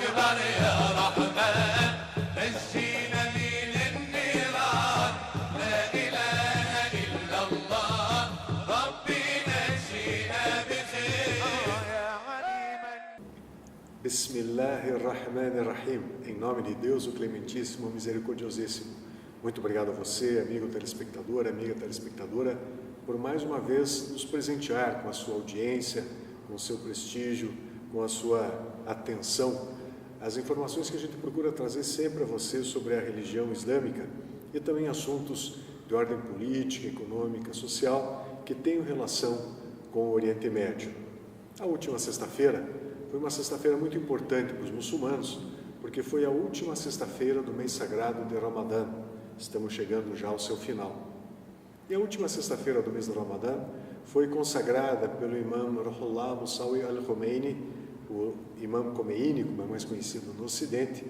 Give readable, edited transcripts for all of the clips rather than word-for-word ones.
أكبر يا رحمن نجينا من النيران لا إله إلا الله ربي نجينا بخير يا عليما. Bismillahirrahmanirrahim. Em nome de Deus, o Clementíssimo, Misericordiosíssimo. Muito obrigado a você, amigo telespectador, amiga telespectadora, por mais uma vez nos presentear com a sua audiência, com o seu prestígio, com a sua atenção. As informações que a gente procura trazer sempre a você sobre a religião islâmica e também assuntos de ordem política, econômica, social que tenham relação com o Oriente Médio. A última sexta-feira foi uma sexta-feira muito importante para os muçulmanos, porque foi a última sexta-feira do mês sagrado de Ramadã. Estamos chegando já ao seu final. E a última sexta-feira do mês de Ramadã foi consagrada pelo imam Ruhollah Musawi al-Khomeini, o imam Khomeini, como é mais conhecido no Ocidente,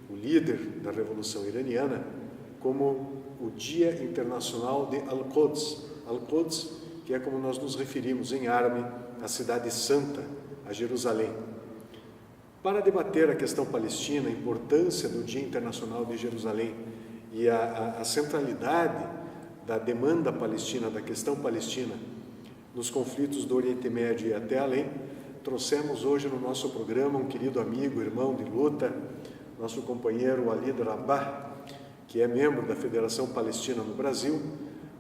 o líder da Revolução Iraniana, como o Dia Internacional de Al-Quds. Al-Quds, que é como nós nos referimos em árabe, a cidade santa, a Jerusalém. Para debater a questão palestina, a importância do Dia Internacional de Jerusalém e a centralidade da demanda palestina, da questão palestina, nos conflitos do Oriente Médio e até além, trouxemos hoje no nosso programa um querido amigo, irmão de luta, nosso companheiro Walid Rabah, que é membro da Federação Palestina no Brasil,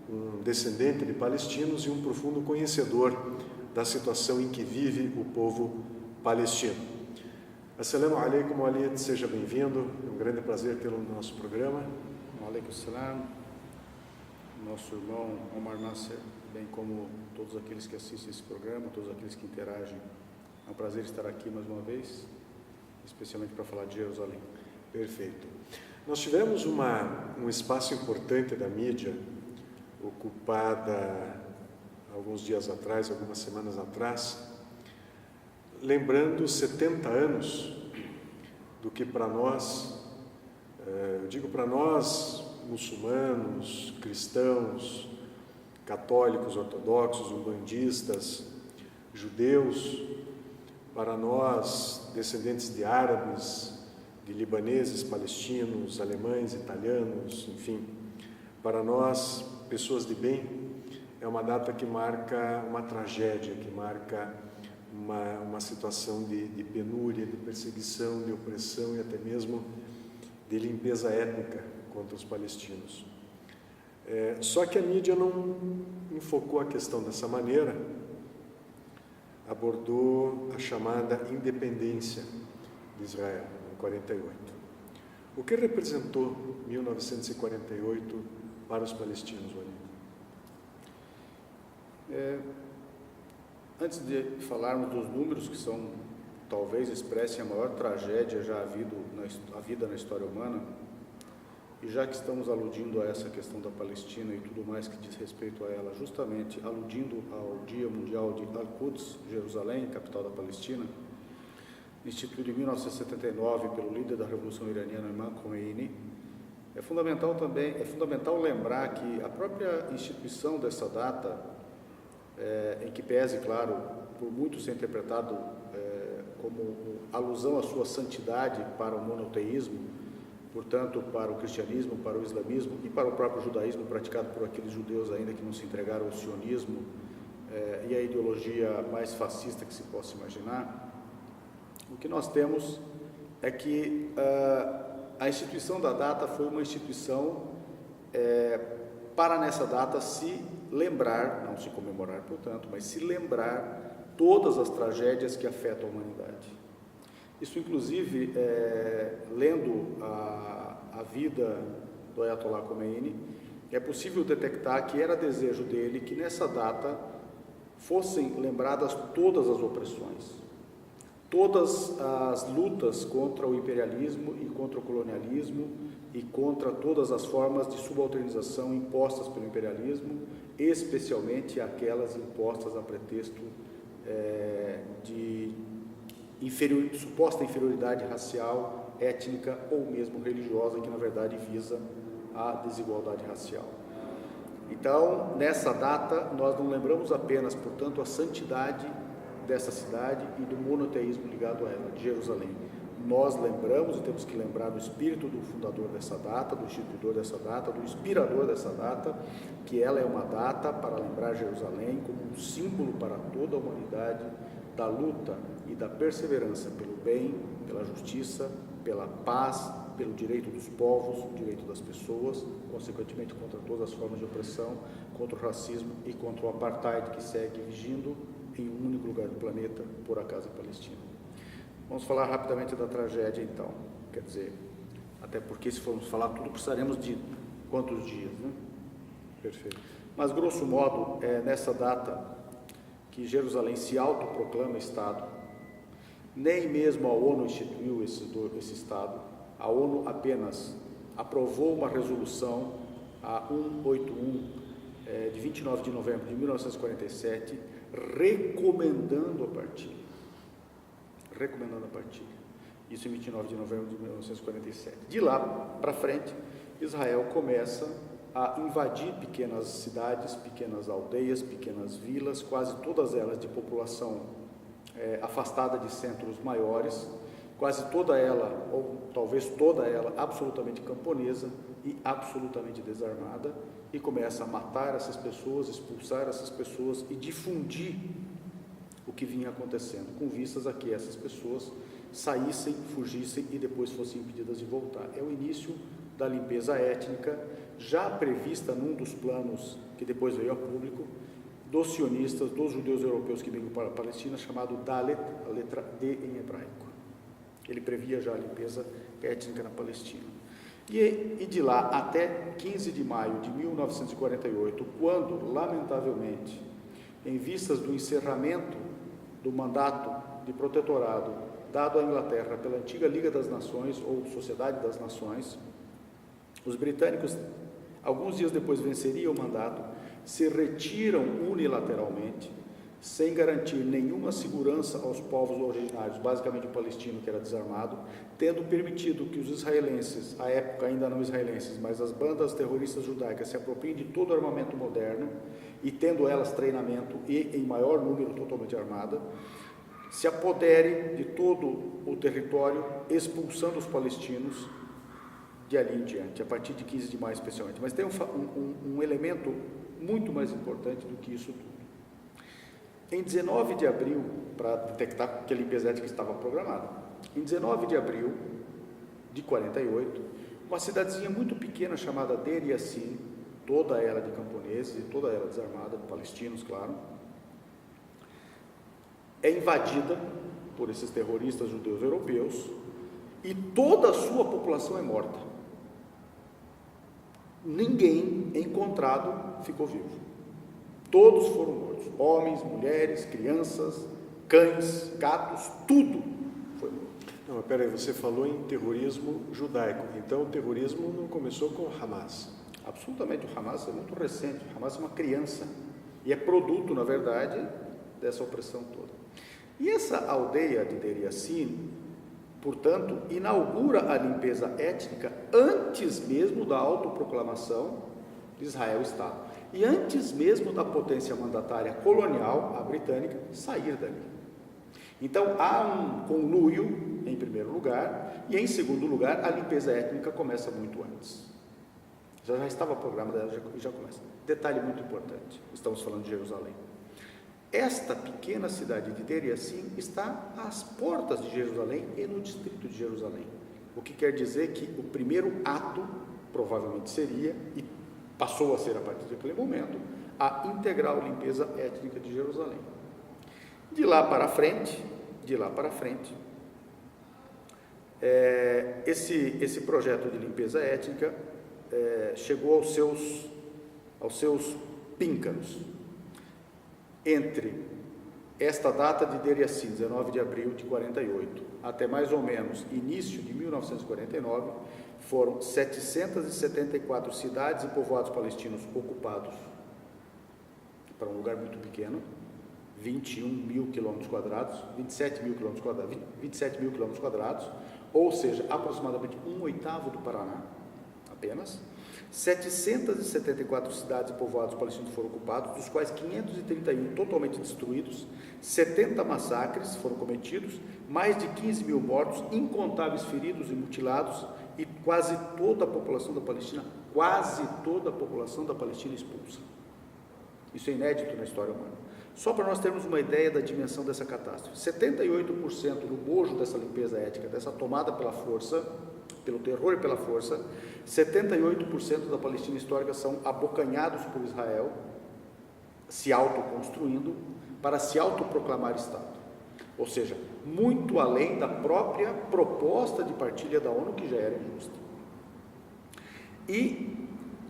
um descendente de palestinos e um profundo conhecedor da situação em que vive o povo palestino. Assalamu alaikum, Walid, seja bem-vindo, é um grande prazer tê-lo no nosso programa. Alaikum salam, nosso irmão Omar Nasser, bem como todos aqueles que assistem esse programa, todos aqueles que interagem. É um prazer estar aqui mais uma vez, especialmente para falar de Jerusalém. Perfeito. Nós tivemos um espaço importante da mídia, ocupada alguns dias atrás, algumas semanas atrás, lembrando 70 anos do que para nós, eu digo para nós, muçulmanos, cristãos, católicos, ortodoxos, umbandistas, judeus, para nós, descendentes de árabes, de libaneses, palestinos, alemães, italianos, enfim, para nós, pessoas de bem, é uma data que marca uma tragédia, que marca uma situação de penúria, de perseguição, de opressão e até mesmo de limpeza étnica contra os palestinos. Só que a mídia não enfocou a questão dessa maneira, abordou a chamada independência de Israel, em 48. O que representou 1948 para os palestinos, Walid? Antes de falarmos dos números, que são, talvez expressem a maior tragédia já havida na história humana, e já que estamos aludindo a essa questão da Palestina e tudo mais que diz respeito a ela, justamente aludindo ao Dia Mundial de Al-Quds, Jerusalém, capital da Palestina, instituído em 1979 pelo líder da Revolução Iraniana, Imam Khomeini, é fundamental lembrar que a própria instituição dessa data, em que pese, claro, por muitos ser interpretado como alusão à sua santidade para o monoteísmo, portanto, para o cristianismo, para o islamismo e para o próprio judaísmo praticado por aqueles judeus ainda que não se entregaram ao sionismo e a ideologia mais fascista que se possa imaginar, o que nós temos é que a instituição da data foi uma instituição para nessa data se lembrar, não se comemorar, portanto, mas se lembrar todas as tragédias que afetam a humanidade. Isso, inclusive, lendo a vida do Ayatollah Khomeini, é possível detectar que era desejo dele que nessa data fossem lembradas todas as opressões, todas as lutas contra o imperialismo e contra o colonialismo e contra todas as formas de subalternização impostas pelo imperialismo, especialmente aquelas impostas a pretexto de suposta inferioridade racial, étnica ou mesmo religiosa, que na verdade visa a desigualdade racial. Então, nessa data, nós não lembramos apenas, portanto, a santidade dessa cidade e do monoteísmo ligado a ela, de Jerusalém, nós lembramos e temos que lembrar do espírito do fundador dessa data, do instituidor dessa data, do inspirador dessa data, que ela é uma data para lembrar Jerusalém como um símbolo para toda a humanidade da luta e da perseverança pelo bem, pela justiça, pela paz, pelo direito dos povos, o direito das pessoas, consequentemente contra todas as formas de opressão, contra o racismo e contra o apartheid que segue vigindo em um único lugar do planeta, por acaso a Palestina. Vamos falar rapidamente da tragédia então, quer dizer, até porque se formos falar tudo precisaremos de quantos dias, né? Perfeito. Mas grosso modo é nessa data que Jerusalém se autoproclama Estado. Nem mesmo a ONU instituiu esse Estado. A ONU apenas aprovou uma resolução, a 181, de 29 de novembro de 1947, recomendando a partilha. Isso em 29 de novembro de 1947. De lá para frente, Israel começa a invadir pequenas cidades, pequenas aldeias, pequenas vilas, quase todas elas de população afastada de centros maiores, quase toda ela, ou talvez toda ela, absolutamente camponesa e absolutamente desarmada, e começa a matar essas pessoas, expulsar essas pessoas e difundir o que vinha acontecendo, com vistas a que essas pessoas saíssem, fugissem e depois fossem impedidas de voltar. É o início da limpeza étnica, já prevista num dos planos que depois veio a público, dos sionistas, dos judeus europeus que vinham para a Palestina, chamado Dalet, a letra D em hebraico. Ele previa já a limpeza étnica na Palestina. E de lá até 15 de maio de 1948, quando, lamentavelmente, em vistas do encerramento do mandato de protetorado dado à Inglaterra pela antiga Liga das Nações, ou Sociedade das Nações, os britânicos, alguns dias depois venceriam o mandato, se retiram unilateralmente, sem garantir nenhuma segurança aos povos originários, basicamente o palestino, que era desarmado, tendo permitido que os israelenses, à época ainda não israelenses, mas as bandas terroristas judaicas se apropriem de todo o armamento moderno e tendo elas treinamento e em maior número totalmente armada, se apodere de todo o território, expulsando os palestinos de ali em diante, a partir de 15 de maio especialmente. Mas tem um elemento muito mais importante do que isso tudo. Em 19 de abril, para detectar que a limpeza étnica estava programada, em 19 de abril de 48, uma cidadezinha muito pequena chamada Deir Yassin, toda ela de camponeses e toda ela desarmada, palestinos, claro, é invadida por esses terroristas judeus europeus e toda a sua população é morta. Ninguém encontrado ficou vivo. Todos foram mortos, homens, mulheres, crianças, cães, gatos, tudo foi morto. Não, mas peraí, você falou em terrorismo judaico, então o terrorismo não começou com o Hamas? Absolutamente, o Hamas é muito recente, o Hamas é uma criança e é produto, na verdade, dessa opressão toda. E essa aldeia de Deir Yassin, portanto, inaugura a limpeza étnica antes mesmo da autoproclamação de Israel Estado e antes mesmo da potência mandatária colonial, a britânica, sair dali. Então, há um conluio, em primeiro lugar, e em segundo lugar, a limpeza étnica começa muito antes. Já estava programada, já começa. Detalhe muito importante, estamos falando de Jerusalém. Esta pequena cidade de Deir Yassin está às portas de Jerusalém e no distrito de Jerusalém, o que quer dizer que o primeiro ato provavelmente seria, e passou a ser a partir daquele momento, a integral limpeza étnica de Jerusalém. De lá para frente, esse projeto de limpeza étnica chegou aos seus píncaros. Entre esta data de Deir Yassin, 19 de abril de 48, até mais ou menos início de 1949, foram 774 cidades e povoados palestinos ocupados, para um lugar muito pequeno, 21 mil quilômetros quadrados, 27 mil quilômetros quadrados, ou seja, aproximadamente 1/8 do Paraná, apenas. 774 cidades e povoados palestinos foram ocupados, dos quais 531 totalmente destruídos, 70 massacres foram cometidos, mais de 15 mil mortos, incontáveis feridos e mutilados, e quase toda a população da Palestina expulsa. Isso é inédito na história humana. Só para nós termos uma ideia da dimensão dessa catástrofe, 78% do bojo dessa limpeza étnica, dessa tomada pela força, pelo terror e pela força, 78% da Palestina histórica são abocanhados por Israel, se autoconstruindo, para se autoproclamar Estado. Ou seja, muito além da própria proposta de partilha da ONU, que já era injusta. E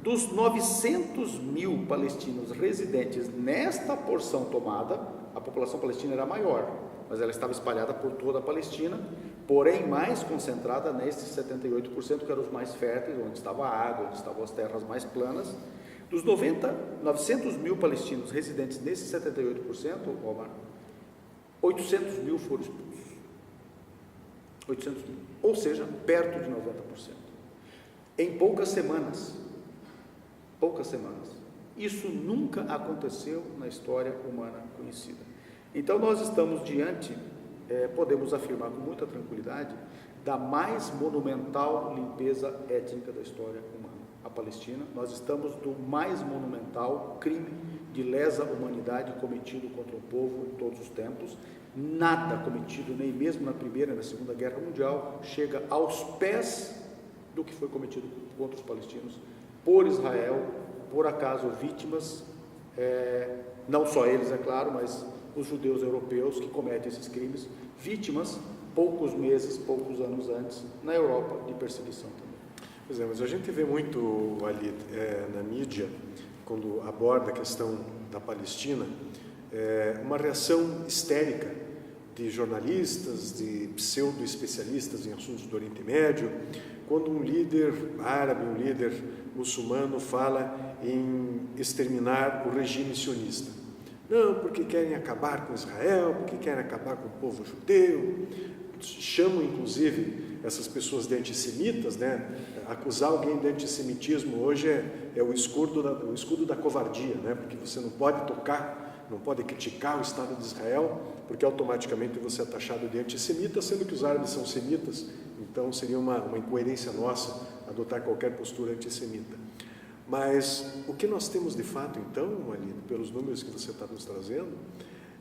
dos 900 mil palestinos residentes nesta porção tomada, a população palestina era maior, mas ela estava espalhada por toda a Palestina, porém mais concentrada nesses 78%, que eram os mais férteis, onde estava a água, onde estavam as terras mais planas. Dos 900 mil palestinos residentes nesses 78%, Omar, 800 mil foram expulsos. 800 mil, ou seja, perto de 90%. Em poucas semanas. Isso nunca aconteceu na história humana conhecida. Então nós estamos diante, podemos afirmar com muita tranquilidade, da mais monumental limpeza étnica da história humana. A Palestina, nós estamos do mais monumental crime de lesa humanidade cometido contra o povo em todos os tempos. Nada cometido, nem mesmo na Primeira e na Segunda Guerra Mundial, chega aos pés do que foi cometido contra os palestinos por Israel, por acaso vítimas, não só eles, é claro, mas os judeus europeus que cometem esses crimes, vítimas poucos meses, poucos anos antes, na Europa, de perseguição também. Pois é, mas a gente vê muito ali na mídia, quando aborda a questão da Palestina, uma reação histérica de jornalistas, de pseudo-especialistas em assuntos do Oriente Médio, quando um líder árabe, um líder muçulmano fala em exterminar o regime sionista. Não, porque querem acabar com Israel, porque querem acabar com o povo judeu. Chamam, inclusive, essas pessoas de antissemitas, né? Acusar alguém de antissemitismo hoje é o escudo da covardia, né? Porque você não pode tocar, não pode criticar o Estado de Israel, porque automaticamente você é taxado de antissemita, sendo que os árabes são semitas. Então seria uma incoerência nossa adotar qualquer postura antissemita. Mas o que nós temos de fato, então, ali, pelos números que você está nos trazendo,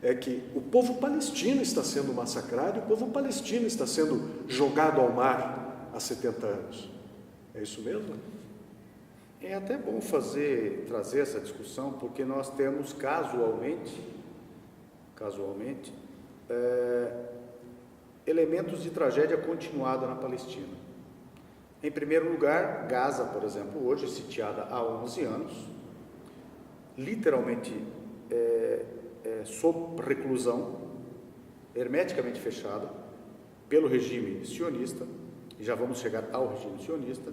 é que o povo palestino está sendo massacrado, o povo palestino está sendo jogado ao mar há 70 anos. É isso mesmo? É até bom trazer essa discussão, porque nós temos casualmente, elementos de tragédia continuada na Palestina. Em primeiro lugar, Gaza, por exemplo, hoje sitiada há 11 anos, literalmente sob reclusão, hermeticamente fechada, pelo regime sionista, e já vamos chegar ao regime sionista.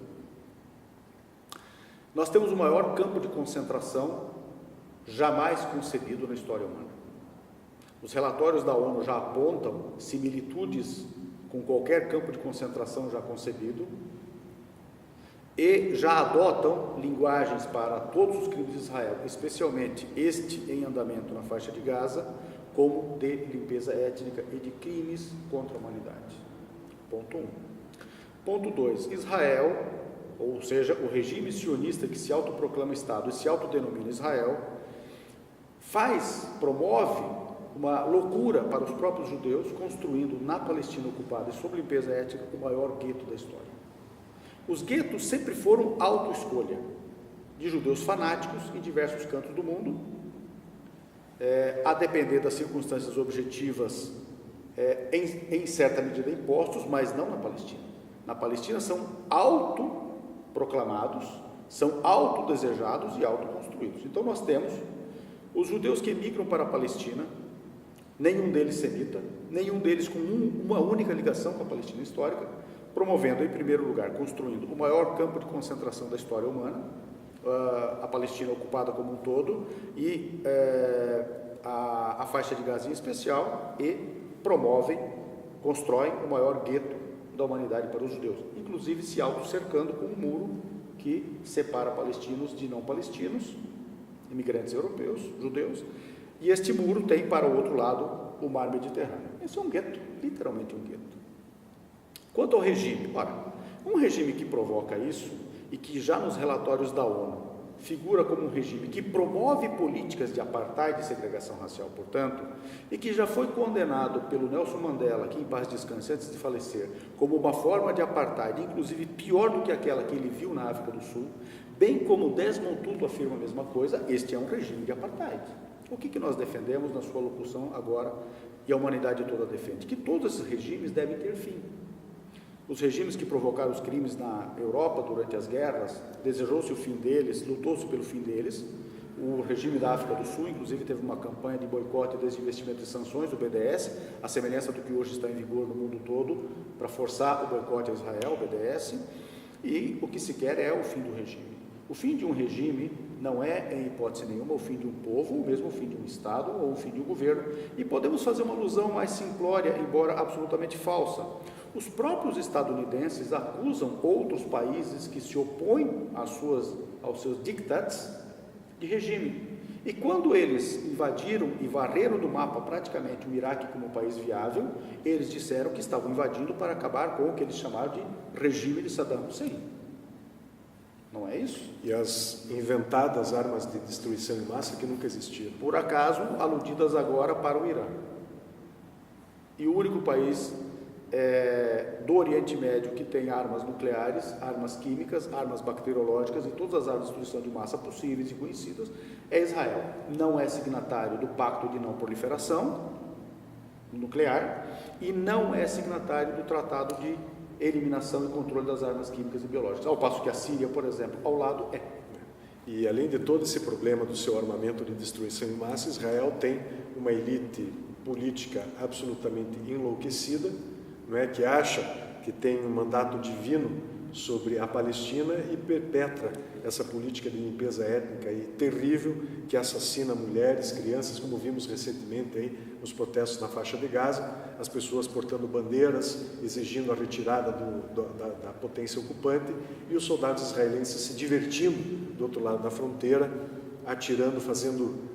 Nós temos o maior campo de concentração jamais concebido na história humana. Os relatórios da ONU já apontam similitudes com qualquer campo de concentração já concebido e já adotam linguagens para todos os crimes de Israel, especialmente este em andamento na faixa de Gaza, como de limpeza étnica e de crimes contra a humanidade. Ponto 1. Ponto 2. Israel, ou seja, o regime sionista que se autoproclama Estado e se autodenomina Israel, promove uma loucura para os próprios judeus, construindo na Palestina ocupada e sob limpeza étnica o maior gueto da história. Os guetos sempre foram autoescolha de judeus fanáticos em diversos cantos do mundo, a depender das circunstâncias objetivas, em certa medida impostos, mas não na Palestina. Na Palestina são autoproclamados, são autodesejados e autoconstruídos. Então nós temos os judeus que emigram para a Palestina, nenhum deles semita, nenhum deles com uma única ligação com a Palestina histórica, promovendo, em primeiro lugar, construindo o maior campo de concentração da história humana, a Palestina ocupada como um todo, e a faixa de Gaza em especial, e constroem o maior gueto da humanidade para os judeus, inclusive se auto-cercando com um muro que separa palestinos de não palestinos, imigrantes europeus, judeus, e este muro tem para o outro lado o mar Mediterrâneo. Esse é um gueto, literalmente um gueto. Quanto ao regime, ora, um regime que provoca isso e que já nos relatórios da ONU figura como um regime que promove políticas de apartheid e segregação racial, portanto, e que já foi condenado pelo Nelson Mandela, que em paz descanse antes de falecer, como uma forma de apartheid, inclusive pior do que aquela que ele viu na África do Sul, bem como Desmond Tutu afirma a mesma coisa, este é um regime de apartheid. O que nós defendemos na sua locução agora, e a humanidade toda defende? Que todos esses regimes devem ter fim. Os regimes que provocaram os crimes na Europa durante as guerras, desejou-se o fim deles, lutou-se pelo fim deles. O regime da África do Sul, inclusive, teve uma campanha de boicote, desinvestimento e sanções do BDS, a semelhança do que hoje está em vigor no mundo todo, para forçar o boicote a Israel, o BDS, e o que se quer é o fim do regime. O fim de um regime não é, em hipótese nenhuma, o fim de um povo, ou mesmo o fim de um Estado, ou o fim de um governo, e podemos fazer uma alusão mais simplória, embora absolutamente falsa. Os próprios estadunidenses acusam outros países que se opõem aos seus diktats de regime. E quando eles invadiram e varreram do mapa praticamente o Iraque como um país viável, eles disseram que estavam invadindo para acabar com o que eles chamaram de regime de Saddam Hussein. Não é isso? E as inventadas armas de destruição em massa que nunca existiram. Por acaso, aludidas agora para o Irã. E o único país do Oriente Médio que tem armas nucleares, armas químicas, armas bacteriológicas e todas as armas de destruição de massa possíveis e conhecidas é Israel. Não é signatário do Pacto de Não Proliferação Nuclear e não é signatário do Tratado de Eliminação e Controle das Armas Químicas e Biológicas, ao passo que a Síria, por exemplo, ao lado é. E além de todo esse problema do seu armamento de destruição em massa, Israel tem uma elite política absolutamente enlouquecida, não é, que acha que tem um mandato divino sobre a Palestina e perpetra essa política de limpeza étnica e terrível que assassina mulheres, crianças, como vimos recentemente aí nos protestos na faixa de Gaza, as pessoas portando bandeiras, exigindo a retirada da potência ocupante e os soldados israelenses se divertindo do outro lado da fronteira, atirando, fazendo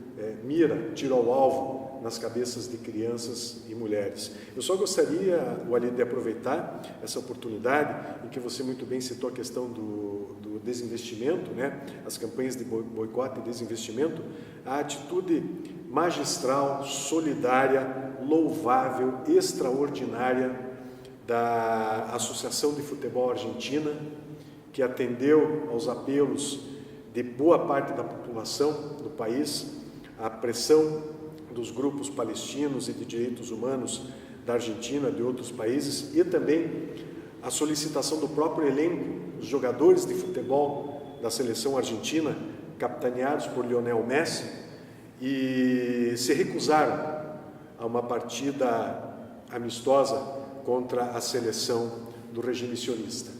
tiro ao alvo nas cabeças de crianças e mulheres. Eu só gostaria, Walid, de aproveitar essa oportunidade em que você muito bem citou a questão do desinvestimento, né? As campanhas de boicote e desinvestimento, a atitude magistral, solidária, louvável, extraordinária da Associação de Futebol Argentina, que atendeu aos apelos de boa parte da população do país, a pressão dos grupos palestinos e de direitos humanos da Argentina, de outros países, e também a solicitação do próprio elenco, os jogadores de futebol da seleção argentina, capitaneados por Lionel Messi, e se recusaram a uma partida amistosa contra a seleção do regime sionista.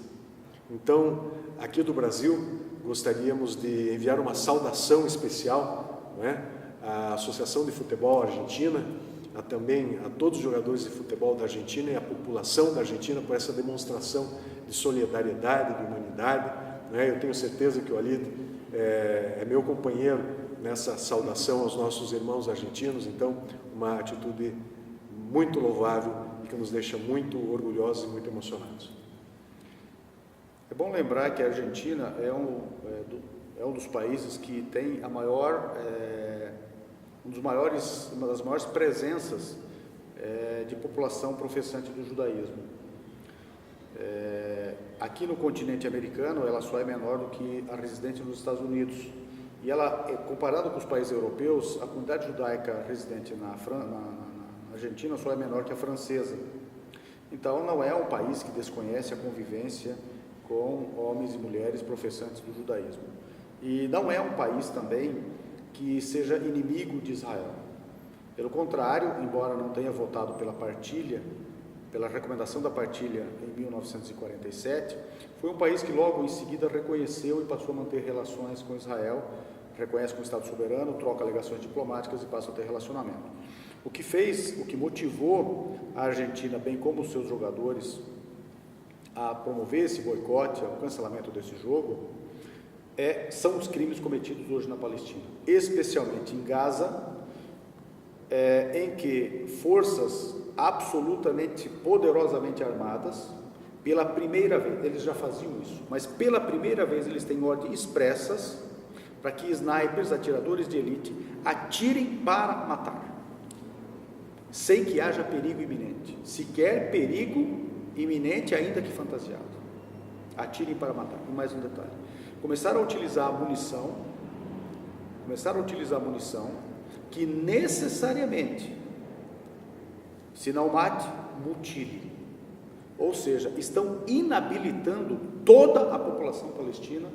Então, aqui do Brasil, gostaríamos de enviar uma saudação especial, não é? A Associação de Futebol Argentina, também a todos os jogadores de futebol da Argentina e a população da Argentina por essa demonstração de solidariedade, de humanidade. Né? Eu tenho certeza que o Walid é meu companheiro nessa saudação aos nossos irmãos argentinos, então uma atitude muito louvável e que nos deixa muito orgulhosos e muito emocionados. É bom lembrar que a Argentina é um dos países que tem uma das maiores presenças de população professante do judaísmo. Aqui no continente americano, ela só é menor do que a residente nos Estados Unidos. E ela, comparado com os países europeus, a comunidade judaica residente na Argentina só é menor que a francesa. Então, não é um país que desconhece a convivência com homens e mulheres professantes do judaísmo. E não é um país também que seja inimigo de Israel. Pelo contrário, embora não tenha votado pela partilha, pela recomendação da partilha em 1947, foi um país que logo em seguida reconheceu e passou a manter relações com Israel, reconhece como Estado soberano, troca alegações diplomáticas e passa a ter relacionamento. O que motivou a Argentina, bem como os seus jogadores, a promover esse boicote, o cancelamento desse jogo, são os crimes cometidos hoje na Palestina, especialmente em Gaza, em que forças absolutamente poderosamente armadas, pela primeira vez, eles já faziam isso, mas pela primeira vez eles têm ordens expressas para que snipers, atiradores de elite, atirem para matar, sem que haja perigo iminente, sequer perigo iminente, ainda que fantasiado. Atirem para matar. E mais um detalhe: começaram a utilizar munição que necessariamente, se não mate, mutile. Ou seja, estão inabilitando toda a população palestina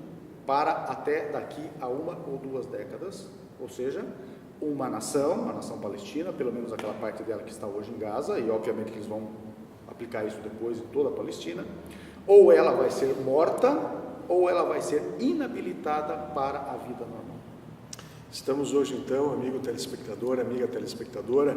para até daqui a 1 ou 2 décadas, ou seja, uma nação palestina, pelo menos aquela parte dela que está hoje em Gaza, e obviamente que eles vão aplicar isso depois em toda a Palestina, ou ela vai ser morta, ou ela vai ser inabilitada para a vida normal. Estamos hoje então, amigo telespectador, amiga telespectadora,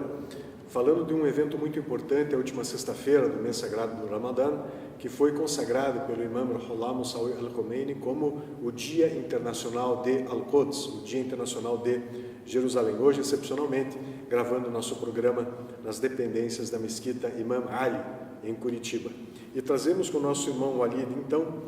falando de um evento muito importante, a última sexta-feira do mês sagrado do Ramadã, que foi consagrado pelo imam Ruhollah Musawi Al-Khomeini como o Dia Internacional de Al-Quds, o Dia Internacional de Jerusalém. Hoje, excepcionalmente, gravando nosso programa nas dependências da Mesquita Imam Ali, em Curitiba. E trazemos com o nosso irmão Walid, então,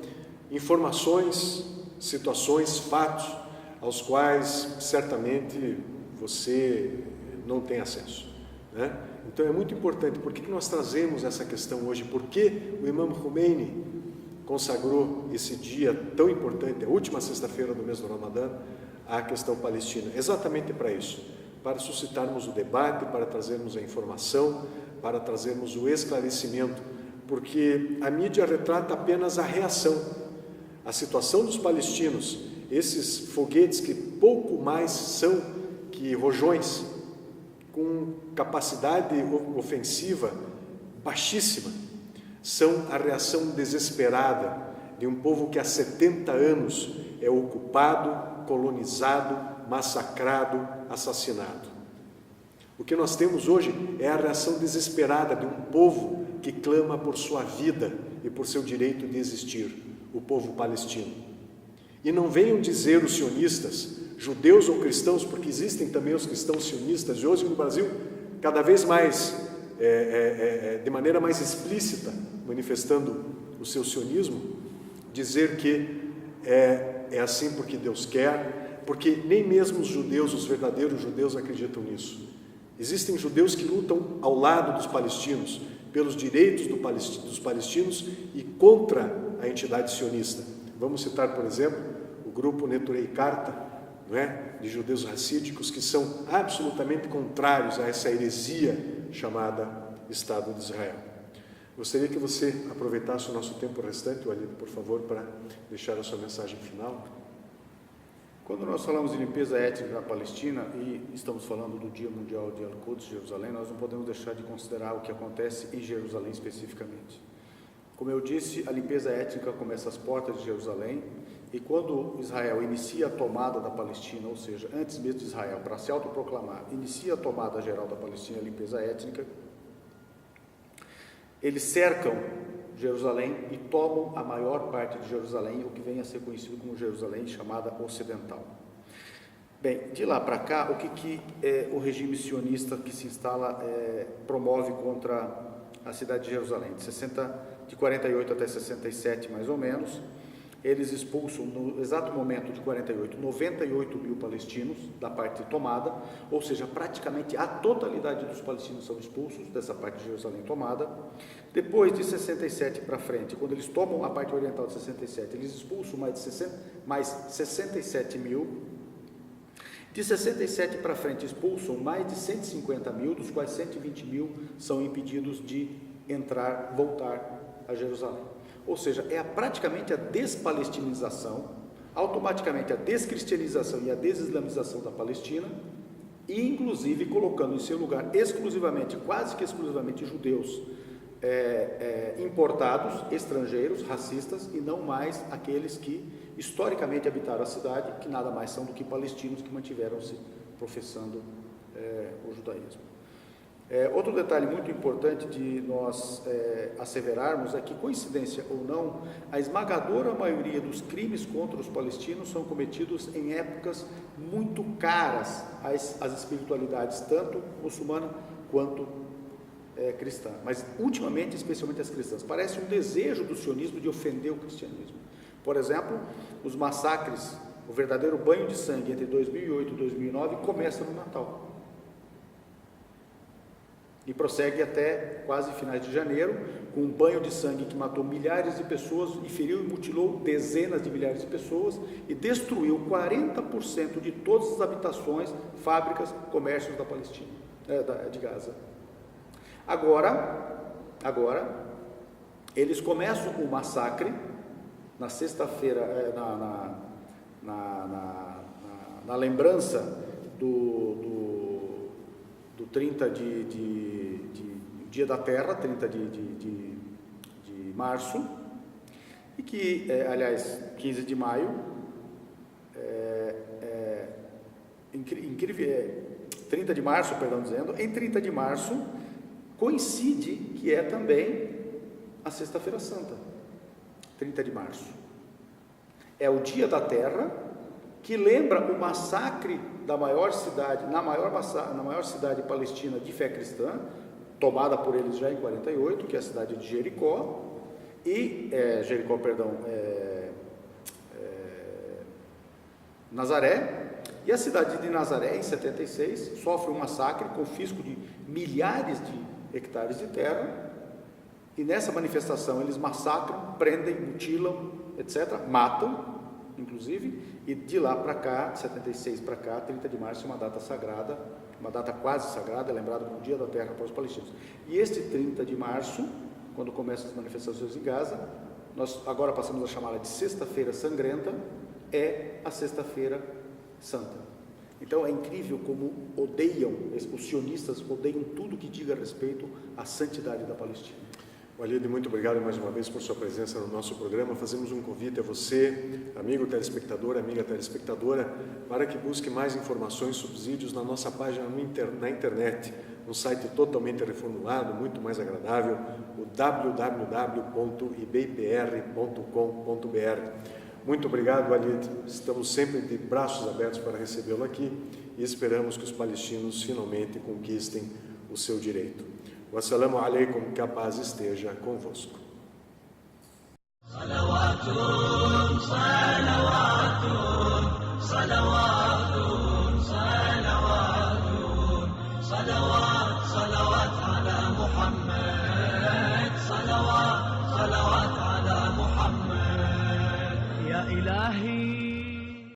informações, situações, fatos, aos quais certamente você não tem acesso, né? Então é muito importante. Por que nós trazemos essa questão hoje? Por que o imam Khomeini consagrou esse dia tão importante, a última sexta-feira do mês do Ramadã, à questão palestina? Exatamente para isso, para suscitarmos o debate, para trazermos a informação, para trazermos o esclarecimento, porque a mídia retrata apenas a reação, a situação dos palestinos, esses foguetes que pouco mais são que rojões, com capacidade ofensiva baixíssima, são a reação desesperada de um povo que há 70 anos é ocupado, colonizado, massacrado, assassinado. O que nós temos hoje é a reação desesperada de um povo que clama por sua vida e por seu direito de existir, o povo palestino. E não venham dizer os sionistas, judeus ou cristãos, porque existem também os cristãos sionistas, e hoje no Brasil, cada vez mais, de maneira mais explícita, manifestando o seu sionismo, dizer que é assim porque Deus quer, porque nem mesmo os judeus, os verdadeiros judeus, acreditam nisso. Existem judeus que lutam ao lado dos palestinos, pelos direitos dos palestinos e contra a entidade sionista. Vamos citar, por exemplo, o grupo Neturei Karta, não é? De judeus racídicos que são absolutamente contrários a essa heresia chamada Estado de Israel. Gostaria que você aproveitasse o nosso tempo restante, Walid, por favor, para deixar a sua mensagem final. Quando nós falamos de limpeza étnica na Palestina e estamos falando do Dia Mundial de Al-Quds, Jerusalém, nós não podemos deixar de considerar o que acontece em Jerusalém especificamente. Como eu disse, a limpeza étnica começa às portas de Jerusalém, e quando Israel inicia a tomada da Palestina, ou seja, antes mesmo de Israel, para se autoproclamar, inicia a tomada geral da Palestina, a limpeza étnica, eles cercam Jerusalém e tomam a maior parte de Jerusalém, o que vem a ser conhecido como Jerusalém, chamada Ocidental. Bem, de lá para cá, o que o regime sionista que se instala promove contra a cidade de Jerusalém? De 48 até 67, mais ou menos, eles expulsam, no exato momento de 48, 98 mil palestinos da parte tomada, ou seja, praticamente a totalidade dos palestinos são expulsos dessa parte de Jerusalém tomada. Depois de 67 para frente, quando eles tomam a parte oriental de 67, eles expulsam mais 67 mil. De 67 para frente, expulsam mais de 150 mil, dos quais 120 mil são impedidos de voltar a Jerusalém. Ou seja, praticamente a despalestinização, automaticamente a descristianização e a desislamização da Palestina, e inclusive colocando em seu lugar exclusivamente, quase que exclusivamente judeus importados, estrangeiros, racistas, e não mais aqueles que historicamente habitaram a cidade, que nada mais são do que palestinos que mantiveram-se professando o judaísmo. Outro detalhe muito importante de nós asseverarmos é que, coincidência ou não, a esmagadora maioria dos crimes contra os palestinos são cometidos em épocas muito caras às espiritualidades, tanto muçulmana quanto cristã. Mas, ultimamente, especialmente as cristãs. Parece um desejo do sionismo de ofender o cristianismo. Por exemplo, os massacres, o verdadeiro banho de sangue entre 2008 e 2009 começa no Natal. E prossegue até quase finais de janeiro, com um banho de sangue que matou milhares de pessoas e feriu e mutilou dezenas de milhares de pessoas e destruiu 40% de todas as habitações, fábricas, comércios da Palestina, de Gaza. Agora, eles começam o massacre na sexta-feira, na lembrança do 30 de Dia da Terra, 30 de março, e que, aliás, 15 de maio, incrível, 30 de março, perdão, dizendo, em 30 de março, coincide que é também a Sexta-feira Santa, 30 de março. É o Dia da Terra, que lembra o massacre da maior cidade, na maior cidade palestina de fé cristã, tomada por eles já em 48, que é a cidade de Jericó, Nazaré, e a cidade de Nazaré, em 76, sofre um massacre, confisco de milhares de hectares de terra, e nessa manifestação eles massacram, prendem, mutilam, etc., matam, inclusive, e de lá para cá, de 76 para cá, 30 de março é uma data sagrada, uma data quase sagrada, lembrada como Dia da Terra para os palestinos. E este 30 de março, quando começam as manifestações em Gaza, nós agora passamos a chamá-la de Sexta-feira Sangrenta, é a Sexta-feira Santa. Então é incrível como os sionistas odeiam tudo que diga respeito à santidade da Palestina. Walid, muito obrigado mais uma vez por sua presença no nosso programa. Fazemos um convite a você, amigo telespectador, amiga telespectadora, para que busque mais informações, subsídios na nossa página na internet, um site totalmente reformulado, muito mais agradável, o www.ibpr.com.br. Muito obrigado, Walid. Estamos sempre de braços abertos para recebê-lo aqui e esperamos que os palestinos finalmente conquistem o seu direito. Wassalamu alaikum, que a paz esteja convosco. Salawatun, salawatun, salawatun.